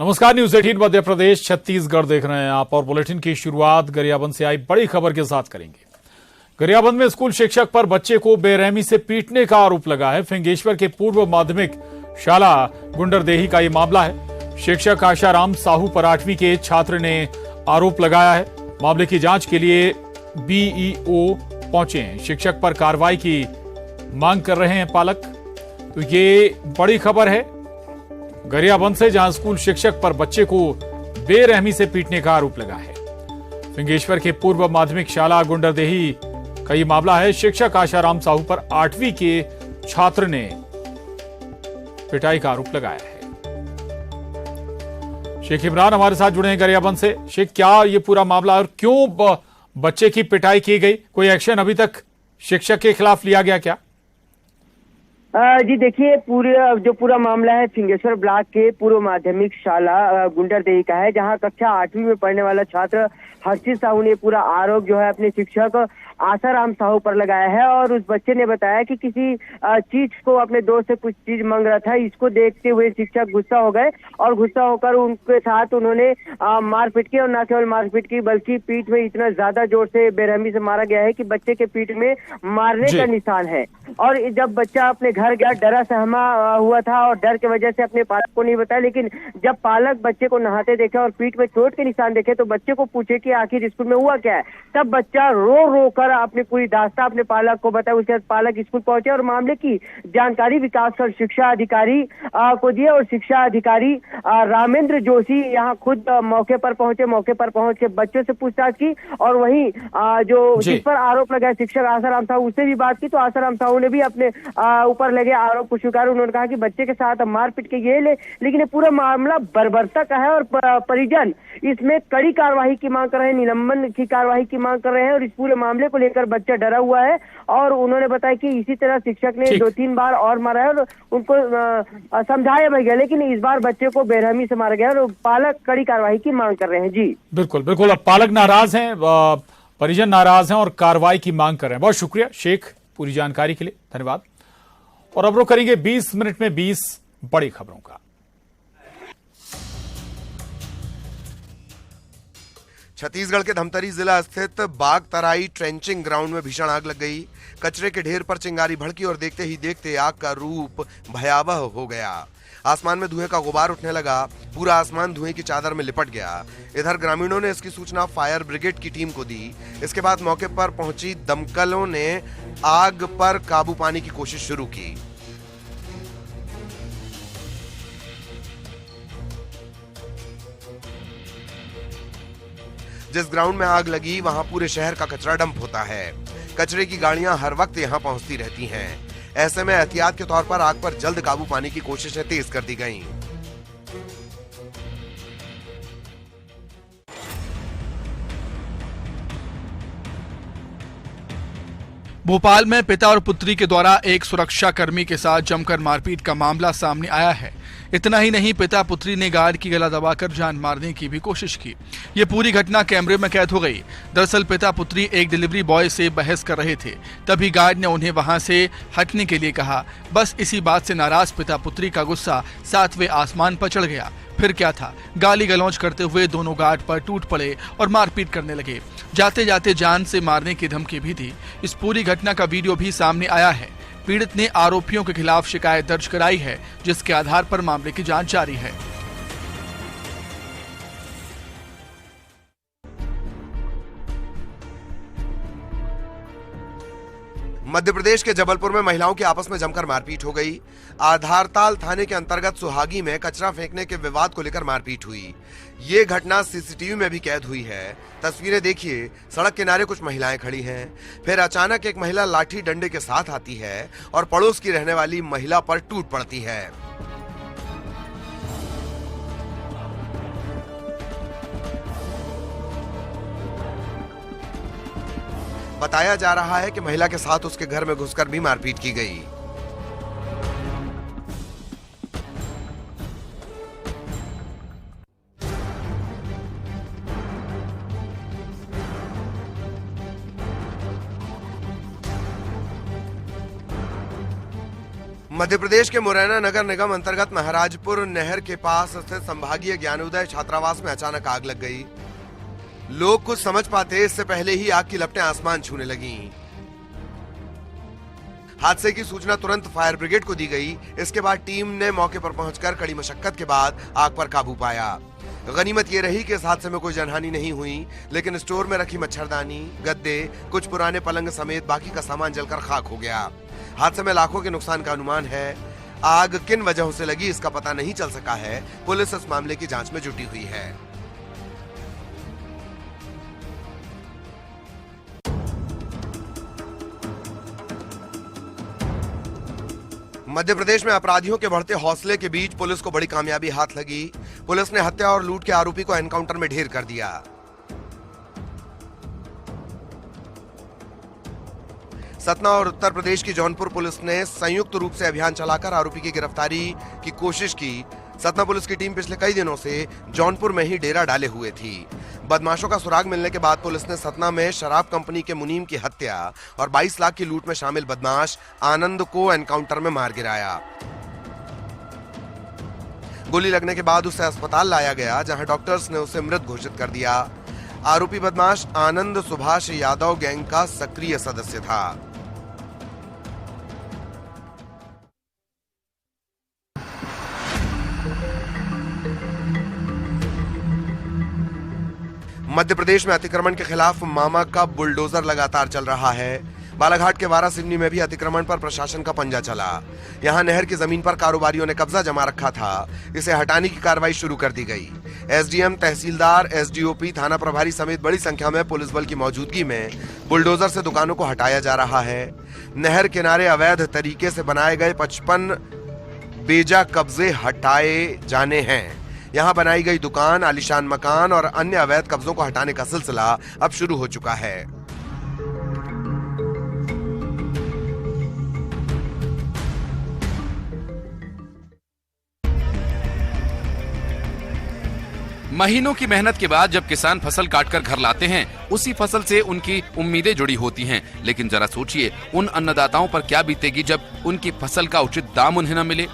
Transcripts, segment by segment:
नमस्कार, न्यूज 18 मध्य प्रदेश छत्तीसगढ़ देख रहे हैं आप और बुलेटिन की शुरुआत गरियाबंद से आई बड़ी खबर के साथ करेंगे। गरियाबंद में स्कूल शिक्षक पर बच्चे को बेरहमी से पीटने का आरोप लगा है। फिंगेश्वर के पूर्व माध्यमिक शाला गुंडरदेही का यह मामला है। शिक्षक आशाराम साहू पर 8वीं के छात्र ने आरोप लगाया है। मामले की जांच के लिए बीईओ पहुंचे हैं। शिक्षक पर कार्रवाई की मांग कर रहे हैं पालक। तो ये बड़ी खबर है गरियाबंद से, जहां स्कूल शिक्षक पर बच्चे को बेरहमी से पीटने का आरोप लगा है। फिंगेश्वर के पूर्व माध्यमिक शाला गुंडरदेही का यह मामला है। शिक्षक आशाराम साहू पर 8वीं के छात्र ने पिटाई का आरोप लगाया है। शेख इमरान हमारे साथ जुड़े हैं गरियाबंद से। शेख, क्या ये पूरा मामला और क्यों बच्चे की पिटाई की गई? कोई एक्शन अभी तक शिक्षक के खिलाफ लिया गया क्या? जी देखिए, पूरा मामला है फिंगेश्वर ब्लॉक के पूर्व माध्यमिक शाला गुंडरदेही का है, जहां कक्षा 8वीं में पढ़ने वाला छात्र हर्षित साहू ने पूरा आरोप जो है अपने शिक्षक आशाराम साहू पर लगाया है। और उस बच्चे ने बताया कि किसी चीज को अपने दोस्त से कुछ चीज मांग रहा था। इसको देखते हुए शिक्षक गुस्सा हो गए और गुस्सा होकर उनके साथ उन्होंने मारपीट की। और न केवल मारपीट की बल्कि पीठ में इतना ज्यादा जोर से बेरहमी से मारा गया है कि बच्चे के पीठ में मारने का निशान है। और जब बच्चा अपने घर गया, डरा सहमा हुआ था और डर की वजह से अपने पालक को नहीं बताया। लेकिन जब पालक बच्चे को नहाते देखे और पीठ में चोट के निशान देखे तो बच्चे को पूछे कि आखिर स्कूल में हुआ क्या है। तब बच्चा रो रो कर अपनी पूरी दास्तां अपने पालक को बताया। उसके बाद पालक स्कूल पहुंचे और मामले की जानकारी विकास और शिक्षा अधिकारी को दिए। और शिक्षा अधिकारी रामेंद्र जोशी यहाँ खुद मौके पर पहुंचे। मौके पर पहुंच के बच्चों से पूछताछ की और वहीं जो जिस पर आरोप लगा शिक्षक आशाराम साहू, उससे भी बात की। तो आशाराम साहू ने भी अपने ऊपर लगे आरोप को स्वीकार। उन्होंने कहा कि बच्चे के साथ मारपीट के ये लेकिन ये पूरा मामला बर्बरता का है और परिजन इसमें कड़ी कार्रवाई की मांग कर रहे हैं, निलंबन की कार्रवाई की मांग कर रहे हैं। और इस पूरे मामले को लेकर बच्चा डरा हुआ है और उन्होंने बताया कि इसी तरह शिक्षक ने 2-3 बार और मारा है और उनको समझाया भी गया, लेकिन इस बार बच्चे को बेरहमी से मारा गया और पालक कड़ी कार्रवाई की मांग कर रहे हैं। जी बिल्कुल बिल्कुल, अब पालक नाराज हैं, परिजन नाराज हैं और कार्रवाई की मांग कर रहे हैं। बहुत शुक्रिया शेख पूरी जानकारी के लिए, धन्यवाद। और अब रुक करेंगे 20 मिनट में 20 बड़ी खबरों का। छत्तीसगढ़ के धमतरी जिला स्थित बागतराई ट्रेंचिंग ग्राउंड में भीषण आग लग गई। कचरे के ढेर पर चिंगारी भड़की और देखते ही देखते आग का रूप भयावह हो गया। आसमान में धुएं का गुबार उठने लगा। पूरा आसमान धुएं की चादर में लिपट गया। इधर ग्रामीणों ने इसकी सूचना फायर ब्रिगेड की टीम को दी। इसके बाद मौके पर पहुंची दमकलों ने आग पर काबू पाने की कोशिश शुरू की। जिस ग्राउंड में आग लगी वहां पूरे शहर का कचरा डंप होता है। कचरे की गाड़ियां हर वक्त यहां पहुंचती रहती हैं। ऐसे में एहतियात के तौर पर आग पर जल्द काबू पाने की कोशिशें तेज कर दी गईं। भोपाल में पिता और पुत्री के द्वारा एक सुरक्षा कर्मी के साथ जमकर मारपीट का मामला सामने आया है। इतना ही नहीं, पिता पुत्री ने गार्ड की गला दबाकर जान मारने की भी कोशिश की। ये पूरी घटना कैमरे में कैद हो गई। दरअसल पिता पुत्री एक डिलीवरी बॉय से बहस कर रहे थे, तभी गार्ड ने उन्हें वहां से हटने के लिए कहा। बस इसी बात से नाराज पिता पुत्री का गुस्सा 7वें आसमान पर चढ़ गया। फिर क्या था, गाली गलौज करते हुए दोनों गार्ड पर टूट पड़े और मारपीट करने लगे। जाते जाते जान से मारने की धमकी भी दी। इस पूरी घटना का वीडियो भी सामने आया है। पीड़ित ने आरोपियों के खिलाफ शिकायत दर्ज कराई है, जिसके आधार पर मामले की जांच जारी है। मध्य प्रदेश के जबलपुर में महिलाओं की आपस में जमकर मारपीट हो गई। आधारताल थाने के अंतर्गत सुहागी में कचरा फेंकने के विवाद को लेकर मारपीट हुई। ये घटना सीसीटीवी में भी कैद हुई है। तस्वीरें देखिए, सड़क किनारे कुछ महिलाएं खड़ी हैं। फिर अचानक एक महिला लाठी डंडे के साथ आती है और पड़ोस की रहने वाली महिला पर टूट पड़ती है। बताया जा रहा है कि महिला के साथ उसके घर में घुसकर भी मारपीट की गई। मध्य प्रदेश के मुरैना नगर निगम अंतर्गत महाराजपुर नहर के पास स्थित संभागीय ज्ञानोदय छात्रावास में अचानक आग लग गई। लोग कुछ समझ पाते इससे पहले ही आग की लपटें आसमान छूने लगीं। हादसे की सूचना तुरंत फायर ब्रिगेड को दी गई। इसके बाद टीम ने मौके पर पहुंचकर कड़ी मशक्कत के बाद आग पर काबू पाया। गनीमत ये रही कि इस हादसे में कोई जनहानि नहीं हुई, लेकिन स्टोर में रखी मच्छरदानी, गद्दे, कुछ पुराने पलंग समेत बाकी का सामान जलकर खाक हो गया। हादसे में लाखों के नुकसान का अनुमान है। आग किन वजहों से लगी इसका पता नहीं चल सका है। पुलिस इस मामले की जांच में जुटी हुई है। मध्य प्रदेश में अपराधियों के बढ़ते हौसले के बीच पुलिस को बड़ी कामयाबी हाथ लगी। पुलिस ने हत्या और लूट के आरोपी को एनकाउंटर में ढेर कर दिया। सतना और उत्तर प्रदेश की जौनपुर पुलिस ने संयुक्त रूप से अभियान चलाकर आरोपी की गिरफ्तारी की कोशिश की। सतना पुलिस की टीम पिछले कई दिनों से जौनपुर में ही डेरा डाले हुए थी। बदमाशों का सुराग मिलने के बाद पुलिस ने सतना में शराब कंपनी के मुनीम की हत्या और 22 लाख की लूट में शामिल बदमाश आनंद को एनकाउंटर में मार गिराया। गोली लगने के बाद उसे अस्पताल लाया गया, जहां डॉक्टर्स ने उसे मृत घोषित कर दिया। आरोपी बदमाश आनंद सुभाष यादव गैंग का सक्रिय सदस्य था। मध्य प्रदेश में अतिक्रमण के खिलाफ मामा का बुलडोजर लगातार चल रहा है। बालाघाट के वारा सिवनी में भी अतिक्रमण पर प्रशासन का पंजा चला। यहां नहर की जमीन पर कारोबारियों ने कब्जा जमा रखा था। इसे हटाने की कार्रवाई शुरू कर दी गई। एसडीएम, तहसीलदार, एसडीओपी, थाना प्रभारी समेत बड़ी संख्या में पुलिस बल की मौजूदगी में बुलडोजर से दुकानों को हटाया जा रहा है। नहर किनारे अवैध तरीके से बनाए गए 55 बेजा कब्जे हटाए जाने हैं। यहां बनाई गई दुकान, आलीशान मकान और अन्य अवैध कब्जों को हटाने का सिलसिला अब शुरू हो चुका है। महीनों की मेहनत के बाद जब किसान फसल काटकर घर लाते हैं, उसी फसल से उनकी उम्मीदें जुड़ी होती हैं। लेकिन जरा सोचिए, उन अन्नदाताओं पर क्या बीतेगी जब उनकी फसल का उचित दाम उन्हें न मिले।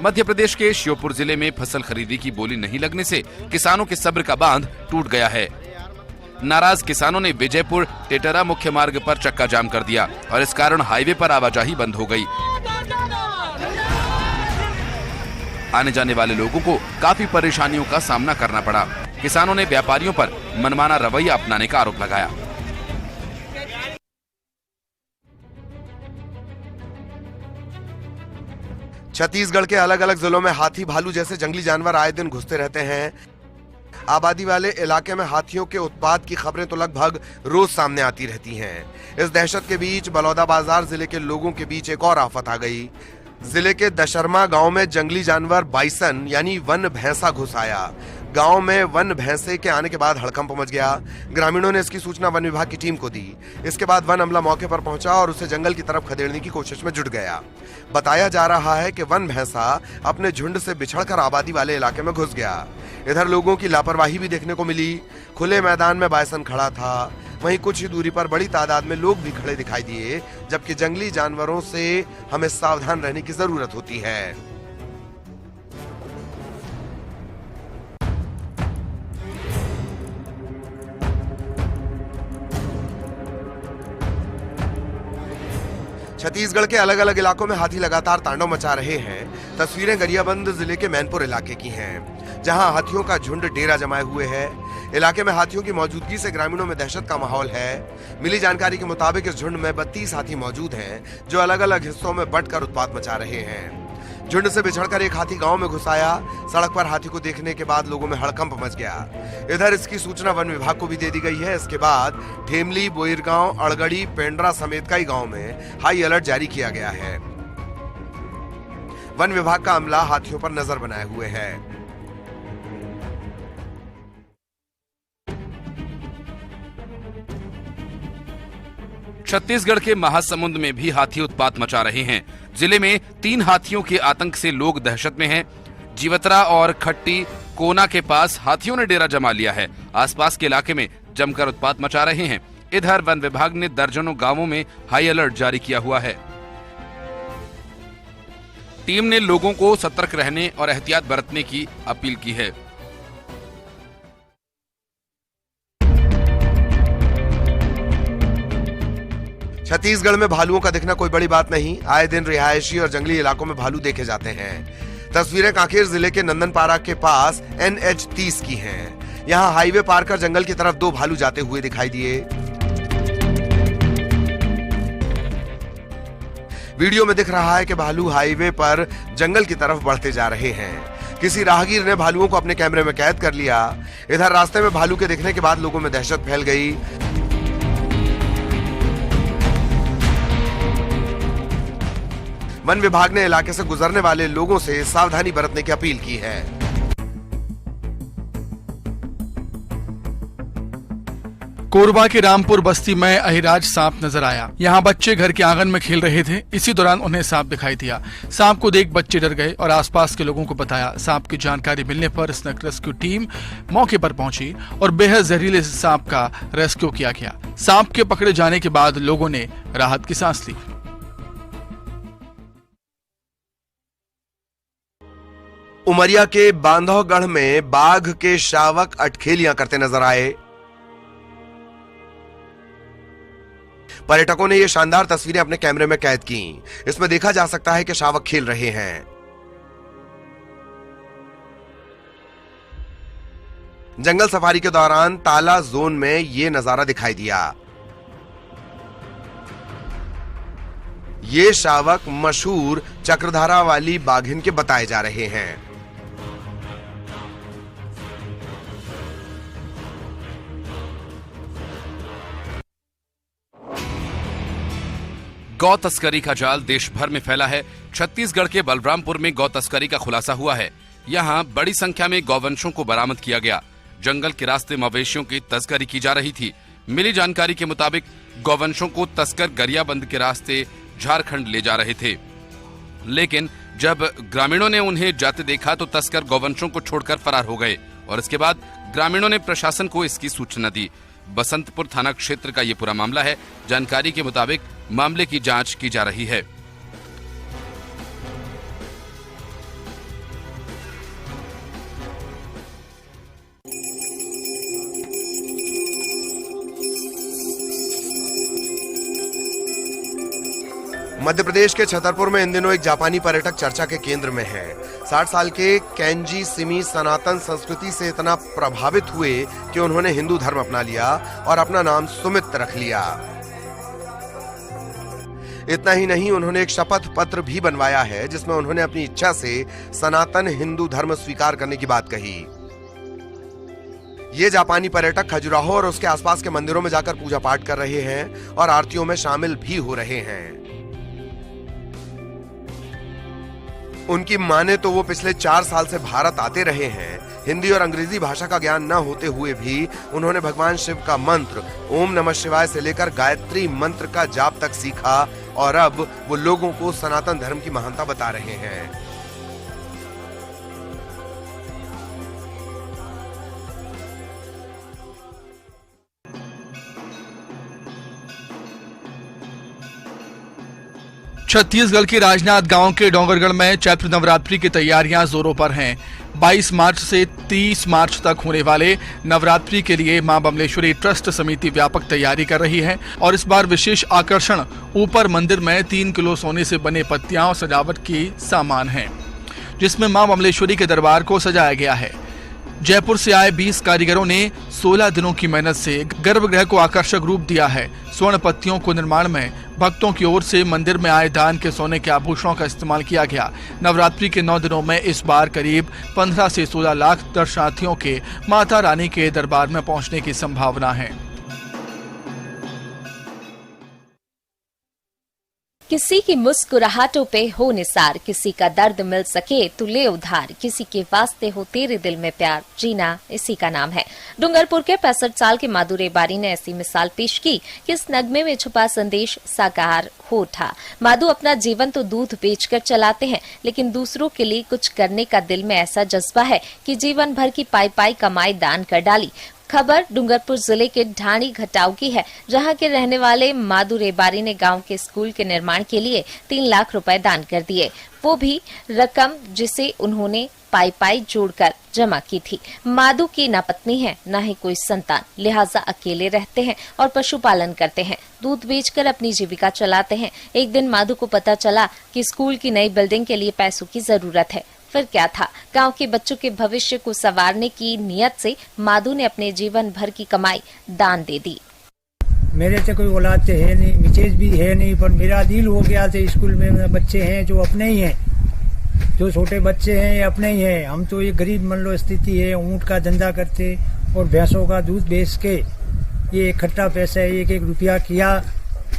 मध्य प्रदेश के श्योपुर जिले में फसल खरीदी की बोली नहीं लगने से किसानों के सब्र का बांध टूट गया है। नाराज किसानों ने विजयपुर टेटरा मुख्य मार्ग पर चक्का जाम कर दिया और इस कारण हाईवे पर आवाजाही बंद हो गई। आने जाने वाले लोगों को काफी परेशानियों का सामना करना पड़ा। किसानों ने व्यापारियों पर मनमाना रवैया अपनाने का आरोप लगाया। छत्तीसगढ़ के अलग अलग जिलों में हाथी, भालू जैसे जंगली जानवर आए दिन घुसते रहते हैं। आबादी वाले इलाके में हाथियों के उत्पात की खबरें तो लगभग रोज सामने आती रहती हैं। इस दहशत के बीच बलौदाबाजार जिले के लोगों के बीच एक और आफत आ गई। जिले के दशरमा गांव में जंगली जानवर बाइसन यानी वन भैंसा घुस आया। गांव में वन भैंसे के आने के बाद हड़कंप मच गया। ग्रामीणों ने इसकी सूचना वन विभाग की टीम को दी। इसके बाद वन अमला मौके पर पहुंचा और उसे जंगल की तरफ खदेड़ने की कोशिश में जुट गया। बताया जा रहा है कि वन भैंसा अपने झुंड से बिछड़कर आबादी वाले इलाके में घुस गया। इधर लोगों की लापरवाही भी देखने को मिली। खुले मैदान में बाइसन खड़ा था, वहीं कुछ ही दूरी पर बड़ी तादाद में लोग भी खड़े दिखाई दिए। जबकि जंगली जानवरों से हमें सावधान रहने की जरूरत होती है। छत्तीसगढ़ के अलग अलग इलाकों में हाथी लगातार तांडव मचा रहे हैं। तस्वीरें गरियाबंद जिले के मैनपुर इलाके की हैं, जहां हाथियों का झुंड डेरा जमाए हुए है। इलाके में हाथियों की मौजूदगी से ग्रामीणों में दहशत का माहौल है। मिली जानकारी के मुताबिक इस झुंड में 32 हाथी मौजूद हैं, जो अलग अलग हिस्सों में बंटकर उत्पात मचा रहे हैं। झुंड से बिछड़कर एक हाथी गांव में घुस आया। सड़क पर हाथी को देखने के बाद लोगों में हड़कंप मच गया। इधर इसकी सूचना वन विभाग को भी दे दी गई है। इसके बाद ठेमली, बोईरगांव, अड़गड़ी, पेंड्रा समेत कई गांव में हाई अलर्ट जारी किया गया है। वन विभाग का अमला हाथियों पर नजर बनाए हुए है। छत्तीसगढ़ के महासमुंद में भी हाथी उत्पात मचा रहे हैं। जिले में 3 हाथियों के आतंक से लोग दहशत में हैं। जीवतरा और खट्टी कोना के पास हाथियों ने डेरा जमा लिया है। आसपास के इलाके में जमकर उत्पात मचा रहे हैं। इधर वन विभाग ने दर्जनों गांवों में हाई अलर्ट जारी किया हुआ है। टीम ने लोगों को सतर्क रहने और एहतियात बरतने की अपील की है। छत्तीसगढ़ में भालुओं का दिखना कोई बड़ी बात नहीं। आए दिन रिहायशी और जंगली इलाकों में भालू देखे जाते हैं। तस्वीरें कांकेर जिले के नंदनपारा के पास NH 30 की हैं। यहां हाईवे पार कर जंगल की तरफ 2 भालू जाते हुए दिखाई दिए। वीडियो में दिख रहा है कि भालू हाईवे पर जंगल की तरफ बढ़ते जा रहे हैं। किसी राहगीर ने भालुओं को अपने कैमरे में कैद कर लिया। इधर रास्ते में भालू के दिखने के बाद लोगों में दहशत फैल गई। वन विभाग ने इलाके से गुजरने वाले लोगों से सावधानी बरतने की अपील की है। कोरबा के रामपुर बस्ती में अहिराज सांप नजर आया। यहाँ बच्चे घर के आंगन में खेल रहे थे। इसी दौरान उन्हें सांप दिखाई दिया। सांप को देख बच्चे डर गए और आसपास के लोगों को बताया। सांप की जानकारी मिलने पर स्नेक रेस्क्यू टीम मौके पर पहुंची और बेहद जहरीले सांप का रेस्क्यू किया गया। सांप के पकड़े जाने के बाद लोगों ने राहत की सांस ली। उमरिया के बांधवगढ़ में बाघ के शावक अटखेलियां करते नजर आए। पर्यटकों ने ये शानदार तस्वीरें अपने कैमरे में कैद की। इसमें देखा जा सकता है कि शावक खेल रहे हैं। जंगल सफारी के दौरान ताला जोन में ये नजारा दिखाई दिया। ये शावक मशहूर चक्रधारा वाली बाघिन के बताए जा रहे हैं। गौ तस्करी का जाल देश भर में फैला है। छत्तीसगढ़ के बलरामपुर में गौ तस्करी का खुलासा हुआ है। यहाँ बड़ी संख्या में गौवंशों को बरामद किया गया। जंगल के रास्ते मवेशियों की तस्करी की जा रही थी। मिली जानकारी के मुताबिक गौवंशों को तस्कर गरियाबंद के रास्ते झारखंड ले जा रहे थे, लेकिन जब ग्रामीणों ने उन्हें जाते देखा तो तस्कर गौवंशों को छोड़कर फरार हो गए और इसके बाद ग्रामीणों ने प्रशासन को इसकी सूचना दी। बसंतपुर थाना क्षेत्र का ये पूरा मामला है। जानकारी के मुताबिक मामले की जांच की जा रही है। मध्य प्रदेश के छतरपुर में इन दिनों एक जापानी पर्यटक चर्चा के केंद्र में है। 60 साल के केंजी सिमी सनातन संस्कृति से इतना प्रभावित हुए कि उन्होंने हिंदू धर्म अपना लिया और अपना नाम सुमित रख लिया। इतना ही नहीं, उन्होंने एक शपथ पत्र भी बनवाया है जिसमें उन्होंने अपनी इच्छा से सनातन हिंदू धर्म स्वीकार करने की बात कही। ये जापानी पर्यटक खजुराहो और उसके आसपास के मंदिरों में जाकर पूजा पाठ कर रहे हैं और आरतियों में शामिल भी हो रहे हैं। उनकी माने तो वो पिछले 4 साल से भारत आते रहे हैं। हिंदी और अंग्रेजी भाषा का ज्ञान न होते हुए भी उन्होंने भगवान शिव का मंत्र ओम नमः शिवाय से लेकर गायत्री मंत्र का जाप तक सीखा और अब वो लोगों को सनातन धर्म की महानता बता रहे हैं। छत्तीसगढ़ के राजनाथ गांव के डोंगरगढ़ में चैत्र नवरात्रि की तैयारियां जोरों पर हैं। 22 मार्च से 30 मार्च तक होने वाले नवरात्रि के लिए मां बमलेश्वरी ट्रस्ट समिति व्यापक तैयारी कर रही है और इस बार विशेष आकर्षण ऊपर मंदिर में 3 किलो सोने से बने पत्तियां और सजावट की सामान है, जिसमें मां बमलेश्वरी के दरबार को सजाया गया है। जयपुर से आए 20 कारीगरों ने 16 दिनों की मेहनत से गर्भगृह को आकर्षक रूप दिया है। स्वर्ण पत्तियों को निर्माण में भक्तों की ओर से मंदिर में आए दान के सोने के आभूषणों का इस्तेमाल किया गया। नवरात्रि के 9 दिनों में इस बार करीब 15 से 16 लाख दर्शनार्थियों के माता रानी के दरबार में पहुंचने की संभावना है। किसी की मुस्कुराहटों पे हो निसार, किसी का दर्द मिल सके तो ले उधार, किसी के वास्ते हो तेरे दिल में प्यार, जीना इसी का नाम है। डूंगरपुर के 65 साल के माधु रेबारी ने ऐसी मिसाल पेश की कि इस नगमे में छुपा संदेश साकार हो उठा। माधु अपना जीवन तो दूध बेचकर चलाते हैं, लेकिन दूसरों के लिए कुछ करने का दिल में ऐसा जज्बा है कि जीवन भर की पाई कमाई दान कर डाली। खबर डूंगरपुर जिले के ढाणी घटाव की है, जहां के रहने वाले माधु रेबारी ने गांव के स्कूल के निर्माण के लिए 3 लाख रुपए दान कर दिए, वो भी रकम जिसे उन्होंने पाई जोड़कर जमा की थी। माधु की ना पत्नी है, ना ही कोई संतान, लिहाजा अकेले रहते हैं और पशुपालन करते हैं। दूध बेचकर अपनी जीविका चलाते हैं। एक दिन माधु को पता चला कि स्कूल की नई बिल्डिंग के लिए पैसों की जरूरत है। फिर क्या था, गांव के बच्चों के भविष्य को संवारने की नियत से माधु ने अपने जीवन भर की कमाई दान दे दी। मेरे से कोई औलाद है नहीं, मिसेज भी है नहीं, पर मेरा दिल हो गया था। स्कूल में बच्चे हैं जो अपने ही हैं, जो छोटे बच्चे हैं ये अपने ही हैं। हम तो ये गरीब मान लो स्थिति है, ऊँट का धंधा करते और भैंसों का दूध बेच के ये इकट्ठा पैसा 1-1 रुपया किया।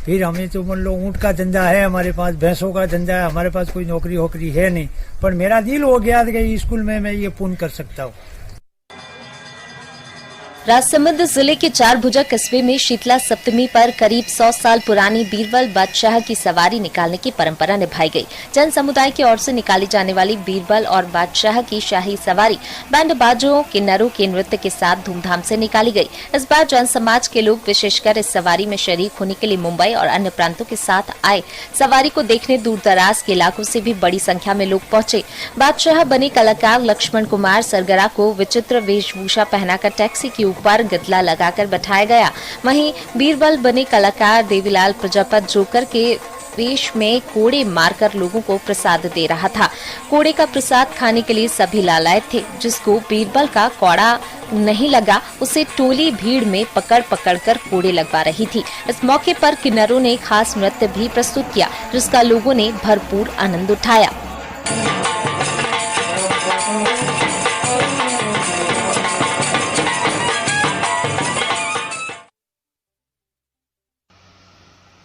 फिर हमें तो मान लो ऊँट का धंधा है हमारे पास, भैंसों का धंधा है हमारे पास, कोई नौकरी है नहीं, पर मेरा दिल हो गया था कि स्कूल में मैं ये पुण्य कर सकता हूँ। राजसमंद जिले के 4 भुजा कस्बे में शीतला सप्तमी पर करीब 100 साल पुरानी बीरबल बादशाह की सवारी निकालने की परंपरा निभाई गई। जन समुदाय की ओर से निकाली जाने वाली बीरबल और बादशाह की शाही सवारी बैंड बाजों किन्नरों के नृत्य के साथ धूमधाम से निकाली गई। इस बार जन समाज के लोग विशेषकर इस सवारी में शरीक होने के लिए मुंबई और अन्य प्रांतों के साथ आए। सवारी को देखने दूर दराज के इलाकों से भी बड़ी संख्या में लोग पहुंचे। बादशाह बने कलाकार लक्ष्मण कुमार सरगरा को विचित्र वेशभूषा पहनाकर टैक्सी की पर गदला लगाकर बैठाया गया। वहीं बीरबल बने कलाकार देवीलाल प्रजापत जोकर के वेश में कोड़े मारकर लोगों को प्रसाद दे रहा था। कोड़े का प्रसाद खाने के लिए सभी लालायत थे। जिसको बीरबल का कोड़ा नहीं लगा उसे टोली भीड़ में पकड़ कर कोड़े लगवा रही थी। इस मौके पर किन्नरों ने खास नृत्य भी प्रस्तुत किया, जिसका लोगों ने भरपूर आनंद उठाया।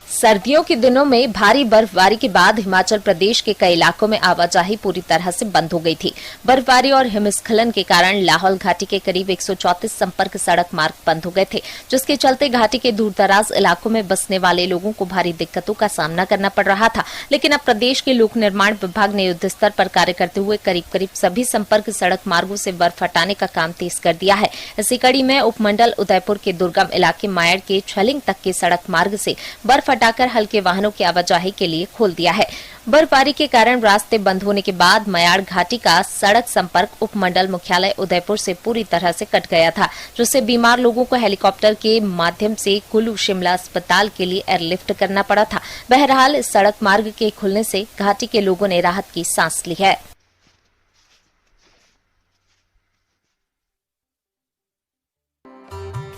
सर्दियों के दिनों में भारी बर्फबारी के बाद हिमाचल प्रदेश के कई इलाकों में आवाजाही पूरी तरह से बंद हो गई थी। बर्फबारी और हिमस्खलन के कारण लाहौल घाटी के करीब 134 संपर्क सड़क मार्ग बंद हो गए थे, जिसके चलते घाटी के दूरदराज इलाकों में बसने वाले लोगों को भारी दिक्कतों का सामना करना पड़ रहा था। लेकिन अब प्रदेश के लोक निर्माण विभाग ने युद्ध स्तर पर कार्य करते हुए करीब सभी संपर्क सड़क मार्गों से बर्फ हटाने का काम तेज कर दिया है। इसी कड़ी में उपमंडल उदयपुर के दुर्गम इलाके मायड़ के छलिंग तक के सड़क मार्ग से बर्फ हटाकर हल्के वाहनों की आवाजाही के लिए खोल दिया है। बर्फबारी के कारण रास्ते बंद होने के बाद मयाड़ घाटी का सड़क संपर्क उपमंडल मुख्यालय उदयपुर से पूरी तरह से कट गया था, जिससे बीमार लोगों को हेलीकॉप्टर के माध्यम से कुल्लू शिमला अस्पताल के लिए एयरलिफ्ट करना पड़ा था। बहरहाल इस सड़क मार्ग के खुलने से घाटी के लोगों ने राहत की सांस ली है।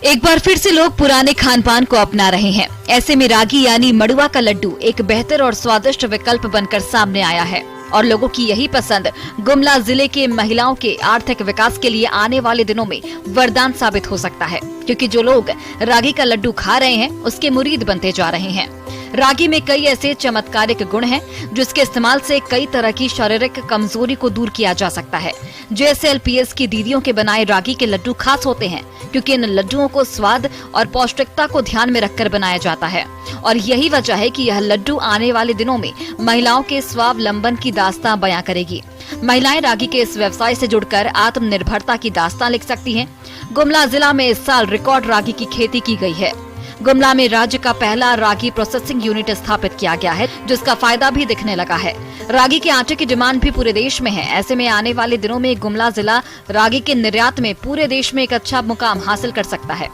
एक बार फिर से लोग पुराने खान पान को अपना रहे हैं। ऐसे में रागी यानी मड़ुआ का लड्डू एक बेहतर और स्वादिष्ट विकल्प बनकर सामने आया है और लोगों की यही पसंद गुमला जिले के महिलाओं के आर्थिक विकास के लिए आने वाले दिनों में वरदान साबित हो सकता है, क्योंकि जो लोग रागी का लड्डू खा रहे हैं उसके मुरीद बनते जा रहे हैं। रागी में कई ऐसे चमत्कारिक गुण हैं जिसके इस्तेमाल से कई तरह की शारीरिक कमजोरी को दूर किया जा सकता है। JSLPS की दीदियों के बनाए रागी के लड्डू खास होते हैं, क्योंकि इन लड्डुओं को स्वाद और पौष्टिकता को ध्यान में रखकर बनाया जाता है और यही वजह है कि यह लड्डू आने वाले दिनों में महिलाओं के स्वावलंबन की दास्तां बयां करेगी। महिलाएं रागी के इस व्यवसाय से जुड़कर आत्मनिर्भरता की दास्तां लिख सकती हैं। गुमला जिला में इस साल रिकॉर्ड रागी की खेती की गई है। गुमला में राज्य का पहला रागी प्रोसेसिंग यूनिट स्थापित किया गया है, जिसका फायदा भी दिखने लगा है। रागी के आटे की डिमांड भी पूरे देश में है। ऐसे में आने वाले दिनों में गुमला जिला रागी के निर्यात में पूरे देश में एक अच्छा मुकाम हासिल कर सकता है।